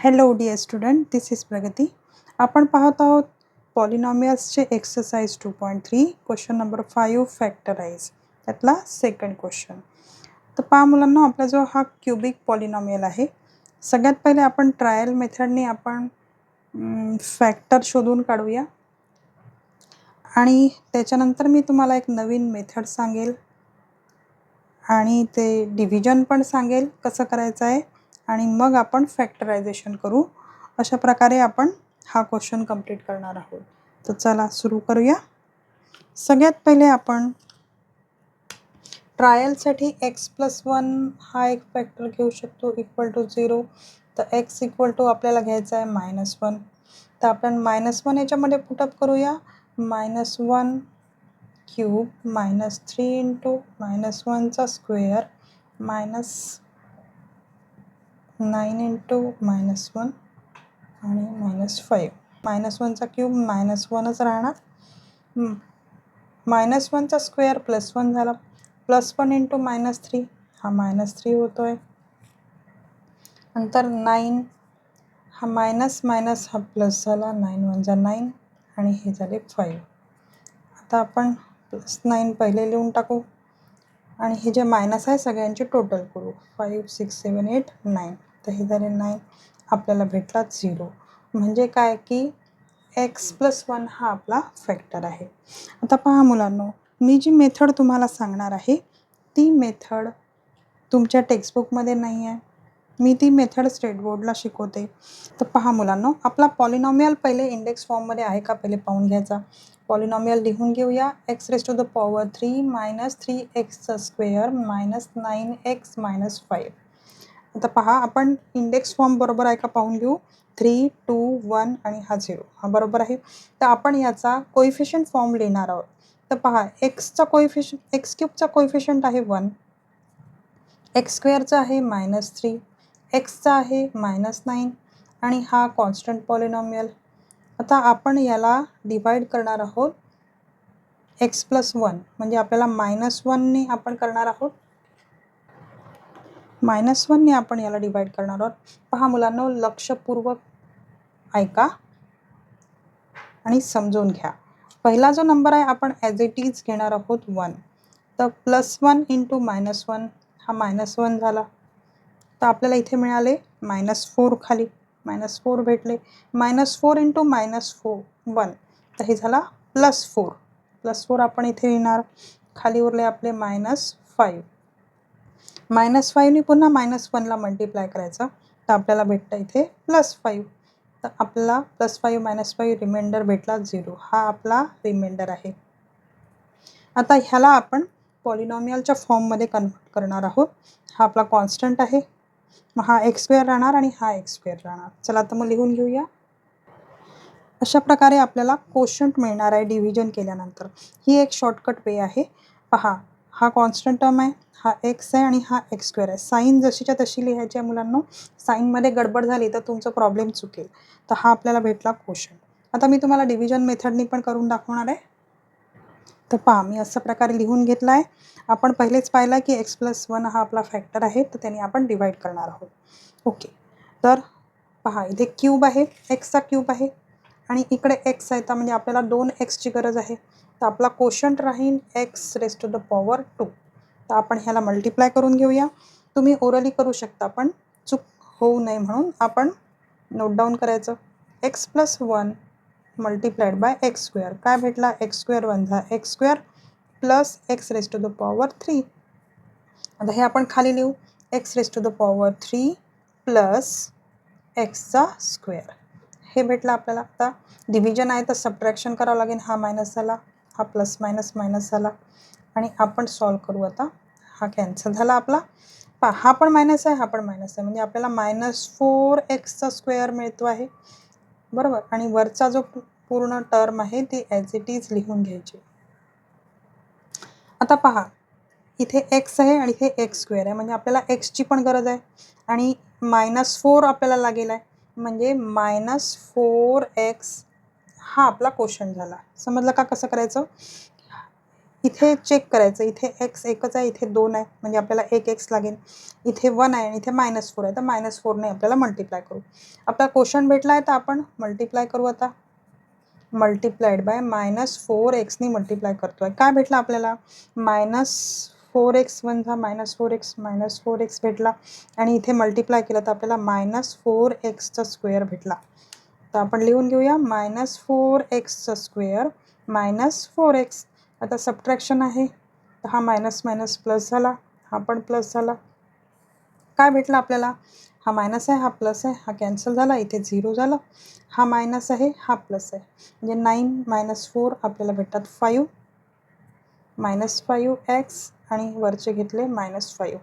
Hello dear student, this is Pragati. आपण पाहत आहोत पॉलिनॉमियल्सचे एक्सरसाइज 2.3 क्वेश्चन नंबर 5 फॅक्टराइज, त्यातला सेकंड क्वेश्चन. तर पहा मुलांना, आपला जो हा क्युबिक पॉलिनॉमियल आहे, सगळ्यात पहिले आपण ट्रायल मेथडने आपण फॅक्टर शोधून काढूया आणि त्याच्यानंतर मी तुम्हाला एक नवीन मेथड सांगेल आणि ते डिव्हिजन पण सांगेल कसं करायचं आहे आणि मग आपण फॅक्टरायझेशन करू. अशा प्रकारे आपण हा क्वेश्चन कंप्लीट करणार आहोत. तर चला सुरू करूया. सगळ्यात पहिले आपण ट्रायलसाठी x+1 हा एक फॅक्टर घेऊ शकतो इक्वल टू 0. तर x इक्वल टू आपल्याला घ्यायचा आहे -1. तर आपण -1 याच्यामध्ये पुटअप करूया. -1 क्यूब -3 इंटू -1चा स्क्वेअर -9 इंटू -1 आणि -5. -1चा क्यूब -1च राहणार. -1चा स्क्वेअर +1 झाला. +1 इंटू -3 हा -3 होतो आहे. नंतर 9 हा मायनस हा प्लस झाला. 9 1 जा 9 आणि हे झाले 5. आता आपण +9 पहिले लिहून टाकू आणि हे जे मायनस आहे सगळ्यांची टोटल करू. 5 6 7 8 9. तर हे झाले 9. आपल्याला भेटला 0. म्हणजे काय की x+1 हा आपला फॅक्टर आहे. आता पहा मुलांनो, मी जी मेथड तुम्हाला सांगणार आहे ती मेथड तुमच्या टेक्स्टबुकमध्ये नाही आहे. मी ती मेथड स्टेट बोर्डला शिकवते. तर पहा मुलांनो, आपला पॉलिनॉमियल पहिले इंडेक्स फॉर्ममध्ये आहे का पहिले पाहून घ्यायचा. पॉलिनॉमियल लिहून घेऊया. x⁻³ - 3x² - 9x - 5. आता पहा, आपण इंडेक्स फॉर्म बरोबर आहे का पाहून घेऊ. 3 2 1 आणि हा 0 हा बरोबर आहे. तर आपण याचा कोइफिशियंट फॉर्म लिहिणार आहोत. तर पहा, x³ कोइफिशियंट आहे 1, x² आहे -3, x आहे -9 आणि हा कॉन्स्टंट पॉलिनॉमियल. आता आपण याला डिवाइड करणार आहोत x+1, म्हणजे आपल्याला -1ने आपण करणार आहोत. -1ने आपण याला डिवाइड करणार आहोत. पहा मुलांनो, लक्षपूर्वक ऐका आणि समजून घ्या. पहिला जो नंबर आहे आपण ॲज इट इज घेणार आहोत 1. तर +1 इंटू -1 हा -1 झाला. तर आपल्याला इथे मिळाले -4 खाली. -4 भेटले. -4 इंटू -4 1. तर हे झाला +4. +4 आपण इथे लिहिणार. खाली उरले आपले -5. -5ने पुन्हा -1ला मल्टिप्लाय करायचा. तर आपल्याला भेटतं इथे +5. तर आपल्याला +5 - 5 रिमाइंडर भेटला 0. हा आपला रिमाइंडर आहे. आता ह्याला आपण पॉलिनॉमियलच्या फॉर्ममध्ये कन्व्हर्ट करणार आहोत. हा आपला कॉन्स्टंट आहे. मग हा x² राहणार आणि हा x² राहणार. चला तर मग लिहून घेऊया. अशा प्रकारे आपल्याला कोशंट मिळणार आहे डिव्हिजन केल्यानंतर. ही एक शॉर्टकट वे आहे. पहा, हा कॉन्स्टंट टर्म आहे, हा x आहे आणि हा x² आहे. साईन जशीच्या तशी लिहायची आहे मुलांनो. साईनमध्ये गडबड झाली तर तुमचं प्रॉब्लेम चुकेल. तर हा आपल्याला भेटला कोशंट. आता मी तुम्हाला डिव्हिजन मेथडनी पण करून दाखवणार आहे. तर पहा, मी अशा प्रकारे लिहून घेतला आहे. आपण पहिलेच पाहिलं की x+1 हा आपला फॅक्टर आहे, तर त्याने आपण डिवाइड करणार आहोत. ओके. तर पहा, इथे क्यूब आहे, एक्सचा क्यूब आहे आणि इकडे x आहे. तर म्हणजे आपल्याला 2x ची गरज आहे. तर आपला कोशंट राहील x⁻². तर आपण ह्याला मल्टिप्लाय करून घेऊया. तुम्ही ओरली करू शकता, पण चूक होऊ नये म्हणून आपण नोट डाऊन करायचं. x+1 multiplied by x². काय भेटला? x² 1 जा x² प्लस x⁻³ आता हे आपण खाली लिहू. x⁻³ प्लस एक्सचा स्क्वेअर. हे भेटलं आपल्याला. आता डिव्हिजन आहे तर सबट्रॅक्शन करावं लागेल. हा मायनस झाला, हा प्लस मायनस झाला आणि आपण सॉल्व करू आता. हा कॅन्सल झाला आपला. पहा, हा पण मायनस आहे, हा पण मायनस आहे, म्हणजे आपल्याला -4x चा स्क्वेअर मिळतो आहे. बरोबर. आणि वरचा जो पूर्ण टर्म आहे ती ॲज इट इज लिहून घ्यायची. आता पहा, इथे x आहे आणि इथे x² आहे, म्हणजे आपल्याला xची पण गरज आहे आणि -4 आपल्याला लागेल आहे, म्हणजे -4x हा आपला कोशंट झाला. समजलं का कसं करायचं? इथे चेक करायचं, इथे x एकच आहे, इथे 2 आहे, म्हणजे आपल्याला एक x लागेल. इथे 1 आहे आणि इथे -4 आहे, तर -4ने आपल्याला मल्टिप्लाय करू. आपला क्वोशंट भेटला आहे, तर आपण मल्टिप्लाय करू आता. मल्टिप्लाइड बाय -4xनी मल्टिप्लाय करतोय. काय भेटलं आपल्याला? -4x वजा -4x -4x भेटला आणि इथे मल्टिप्लाय केलं तर आपल्याला -4xचा स्क्वेअर भेटला. तर आपण लिहून घेऊया -4xचा स्क्वेअर -4x. आता सबट्रॅक्शन आहे, तर हा मायनस मायनस प्लस झाला, हा पण प्लस झाला. काय भेटलं आपल्याला? हा मायनस आहे, हा प्लस आहे, हा कॅन्सल झाला, इथे 0 झालं. हा मायनस आहे, हा प्लस आहे, म्हणजे 9 - 4 आपल्याला भेटतात 5 -5x आणि वरचे घेतले -5.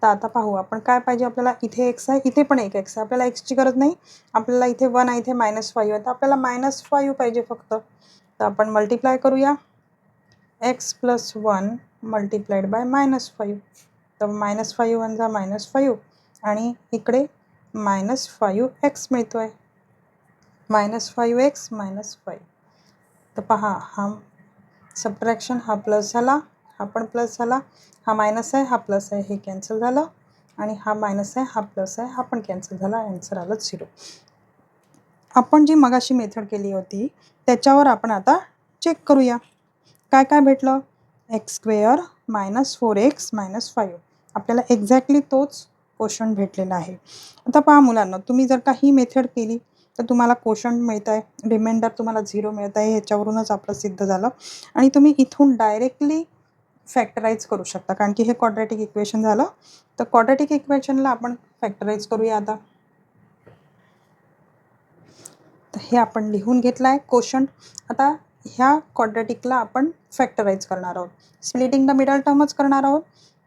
तर आता पाहू आपण काय पाहिजे आपल्याला. इथे x आहे, इथे पण एक x आहे. आपल्याला xची गरज नाही, आपल्याला इथे 1 आहे, इथे -5 आहे, तर आपल्याला -5 पाहिजे फक्त. तर आपण मल्टिप्लाय करूया. x + 1 multiplied by -5. तर -5 वजा -5 आणि इकडे -5x मिळतो आहे. -5x -5. तर पहा, हा सबट्रॅक्शन हा प्लस झाला, हा पण प्लस झाला, हा मायनस आहे, हा प्लस आहे, हे कॅन्सल झालं आणि हा मायनस आहे, हा प्लस आहे, हा पण कॅन्सल झाला. आन्सर आलं 0. आपण जी मगाशी मेथड केली होती त्याच्यावर आपण आता चेक करूया. काय काय भेटलं? x² -4x -5. आपल्याला एक्झॅक्टली तोच क्वोशंट भेटलेला आहे. आता पहा मुलांनो, तुम्ही जर का ही मेथड केली तर तुम्हाला क्वोशंट मिळत आहे, रिमाइंडर तुम्हाला 0 मिळत आहे. ह्याच्यावरूनच आपलं सिद्ध झालं आणि तुम्ही इथून डायरेक्टली फॅक्टराइज करू शकता, कारण की हे क्वाड्रॅटिक इक्वेशन झालं. तर क्वाड्रॅटिक इक्वेशनला आपण फॅक्टराइज करूया आता. तर हे आपण लिहून घेतलं आहे क्वोशंट. आता ह्या क्वाड्रॅटिकला आपण फॅक्टराइज करणार आहोत. स्प्लिटिंग द मिडल टर्मच करणार आहोत.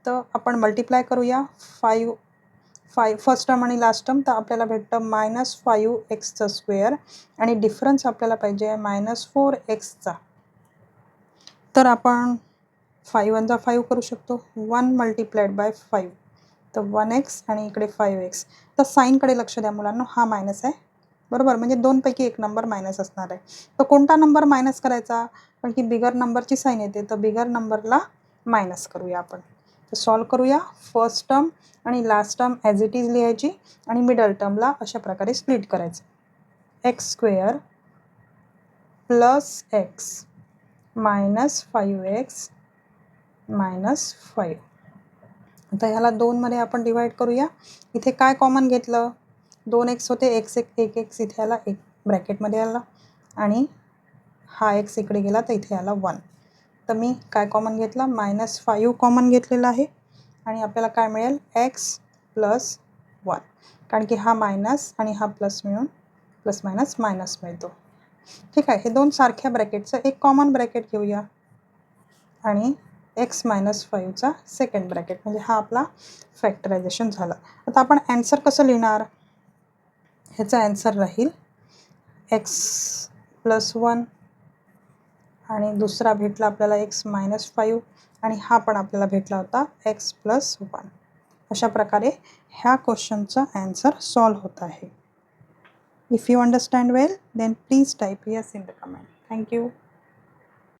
तर आपण मल्टिप्लाय करूया 5 फर्स्ट टर्म आणि लास्ट टर्म. तर आपल्याला भेटतं -5xचा स्क्वेअर आणि डिफरन्स आपल्याला पाहिजे आहे -4xचा. तर आपण 5 वजा 5 करू शकतो. 1 मल्टिप्लाइड बाय 5, तर 1x आणि इकडे 5x. तर साईनकडे लक्ष द्या मुलांनो, हा मायनस आहे बरोबर, म्हणजे 2 पैकी एक नंबर मायनस असणार आहे. तर कोणता नंबर मायनस करायचा? कारण की बिगर नंबरची साईन येते, तर बिगर नंबरला मायनस करूया आपण. तर सॉल्व करूया. फर्स्ट टर्म आणि last term as it is लिहायची आणि मिडल टर्मला अशा प्रकारे स्प्लिट करायचं. x² + x -5x -5. आता ह्याला 2 मध्ये आपण डिवाइड करूया. इथे काय कॉमन घेतलं? 2x होते, x 1x इथे आला, 1 ब्रॅकेटमध्ये आला आणि हा x इकडे गेला, तर इथे आला 1. तर मी काय कॉमन घेतलं? -5 कॉमन घेतलेला आहे आणि आपल्याला काय मिळेल? x + 1, कारण की हा मायनस आणि हा प्लस मिळून प्लस मायनस मायनस मिळतो. ठीक आहे. हे 2 सारख्या ब्रॅकेटचं एक कॉमन ब्रॅकेट घेऊया आणि x - 5चा सेकंड ब्रॅकेट, म्हणजे हा आपला फॅक्टरायझेशन झालं. आता आपण ॲन्सर कसं लिहिणार? ह्याचा ॲन्सर राहील x + 1 आणि दुसरा भेटला आपल्याला x - 5 आणि हा पण आपल्याला भेटला होता x + 1. अशा प्रकारे ह्या क्वेश्चनचा ॲन्सर सॉल्व होत आहे. If you understand well, then please type yes in the comment. Thank you.